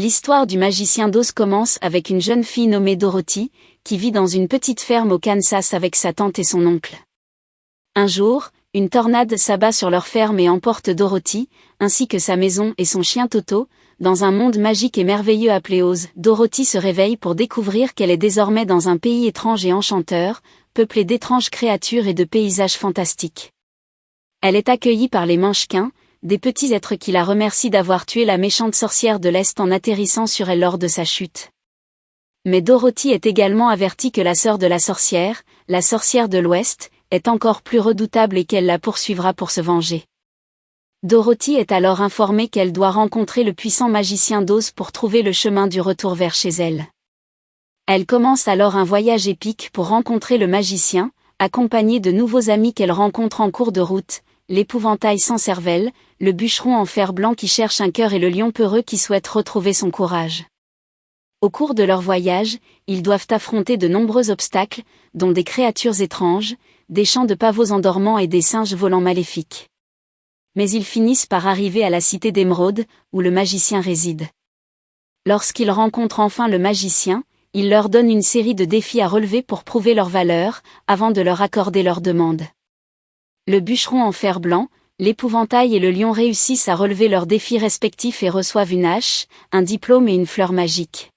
L'histoire du magicien d'Oz commence avec une jeune fille nommée Dorothy, qui vit dans une petite ferme au Kansas avec sa tante et son oncle. Un jour, une tornade s'abat sur leur ferme et emporte Dorothy, ainsi que sa maison et son chien Toto, dans un monde magique et merveilleux appelé Oz. Dorothy se réveille pour découvrir qu'elle est désormais dans un pays étrange et enchanteur, peuplé d'étranges créatures et de paysages fantastiques. Elle est accueillie par les Munchkins, des petits êtres qui la remercient d'avoir tué la méchante sorcière de l'Est en atterrissant sur elle lors de sa chute. Mais Dorothy est également avertie que la sœur de la sorcière de l'Ouest, est encore plus redoutable et qu'elle la poursuivra pour se venger. Dorothy est alors informée qu'elle doit rencontrer le puissant magicien d'Oz pour trouver le chemin du retour vers chez elle. Elle commence alors un voyage épique pour rencontrer le magicien, accompagnée de nouveaux amis qu'elle rencontre en cours de route, l'épouvantail sans cervelle, le bûcheron en fer blanc qui cherche un cœur et le lion peureux qui souhaite retrouver son courage. Au cours de leur voyage, ils doivent affronter de nombreux obstacles, dont des créatures étranges, des champs de pavots endormants et des singes volants maléfiques. Mais ils finissent par arriver à la cité d'Émeraude, où le magicien réside. Lorsqu'ils rencontrent enfin le magicien, il leur donne une série de défis à relever pour prouver leur valeur, avant de leur accorder leur demande. Le bûcheron en fer blanc, l'épouvantail et le lion réussissent à relever leurs défis respectifs et reçoivent une hache, un diplôme et une fleur magique.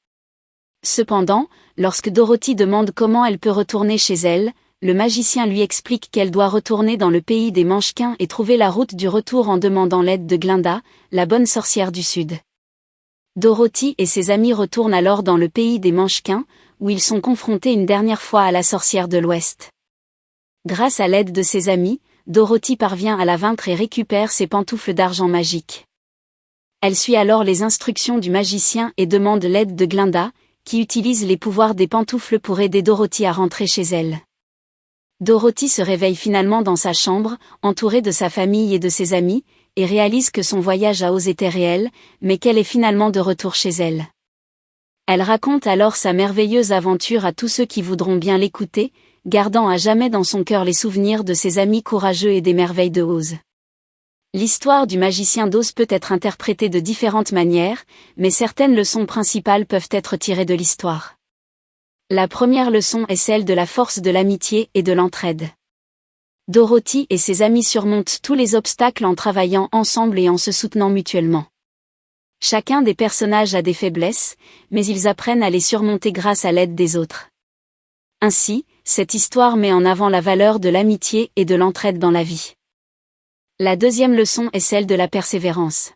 Cependant, lorsque Dorothy demande comment elle peut retourner chez elle, le magicien lui explique qu'elle doit retourner dans le pays des Munchkins et trouver la route du retour en demandant l'aide de Glinda, la bonne sorcière du Sud. Dorothy et ses amis retournent alors dans le pays des Munchkins, où ils sont confrontés une dernière fois à la sorcière de l'Ouest. Grâce à l'aide de ses amis, Dorothy parvient à la vaincre et récupère ses pantoufles d'argent magiques. Elle suit alors les instructions du magicien et demande l'aide de Glinda, qui utilise les pouvoirs des pantoufles pour aider Dorothy à rentrer chez elle. Dorothy se réveille finalement dans sa chambre, entourée de sa famille et de ses amis, et réalise que son voyage à Oz était réel, mais qu'elle est finalement de retour chez elle. Elle raconte alors sa merveilleuse aventure à tous ceux qui voudront bien l'écouter, gardant à jamais dans son cœur les souvenirs de ses amis courageux et des merveilles de Oz. L'histoire du magicien d'Oz peut être interprétée de différentes manières, mais certaines leçons principales peuvent être tirées de l'histoire. La première leçon est celle de la force de l'amitié et de l'entraide. Dorothy et ses amis surmontent tous les obstacles en travaillant ensemble et en se soutenant mutuellement. Chacun des personnages a des faiblesses, mais ils apprennent à les surmonter grâce à l'aide des autres. Ainsi, cette histoire met en avant la valeur de l'amitié et de l'entraide dans la vie. La deuxième leçon est celle de la persévérance.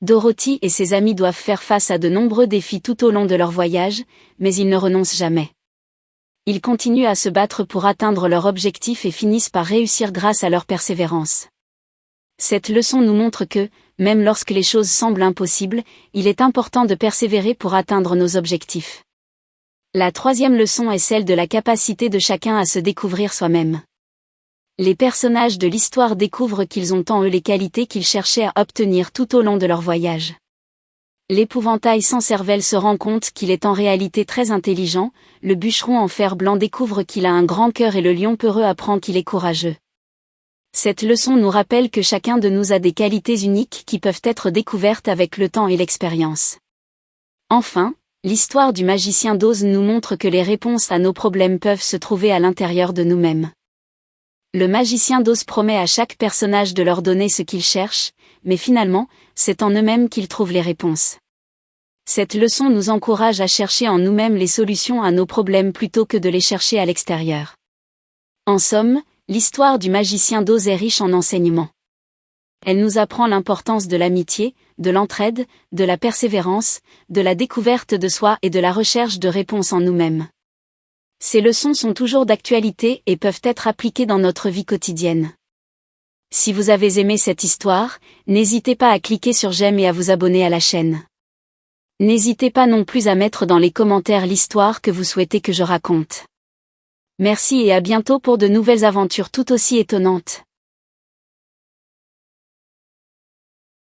Dorothy et ses amis doivent faire face à de nombreux défis tout au long de leur voyage, mais ils ne renoncent jamais. Ils continuent à se battre pour atteindre leur objectif et finissent par réussir grâce à leur persévérance. Cette leçon nous montre que, même lorsque les choses semblent impossibles, il est important de persévérer pour atteindre nos objectifs. La troisième leçon est celle de la capacité de chacun à se découvrir soi-même. Les personnages de l'histoire découvrent qu'ils ont en eux les qualités qu'ils cherchaient à obtenir tout au long de leur voyage. L'épouvantail sans cervelle se rend compte qu'il est en réalité très intelligent, le bûcheron en fer blanc découvre qu'il a un grand cœur et le lion peureux apprend qu'il est courageux. Cette leçon nous rappelle que chacun de nous a des qualités uniques qui peuvent être découvertes avec le temps et l'expérience. Enfin, l'histoire du magicien d'Oz nous montre que les réponses à nos problèmes peuvent se trouver à l'intérieur de nous-mêmes. Le magicien d'Oz promet à chaque personnage de leur donner ce qu'ils cherchent, mais finalement, c'est en eux-mêmes qu'ils trouvent les réponses. Cette leçon nous encourage à chercher en nous-mêmes les solutions à nos problèmes plutôt que de les chercher à l'extérieur. En somme, l'histoire du magicien d'Oz est riche en enseignements. Elle nous apprend l'importance de l'amitié, de l'entraide, de la persévérance, de la découverte de soi et de la recherche de réponses en nous-mêmes. Ces leçons sont toujours d'actualité et peuvent être appliquées dans notre vie quotidienne. Si vous avez aimé cette histoire, n'hésitez pas à cliquer sur j'aime et à vous abonner à la chaîne. N'hésitez pas non plus à mettre dans les commentaires l'histoire que vous souhaitez que je raconte. Merci et à bientôt pour de nouvelles aventures tout aussi étonnantes.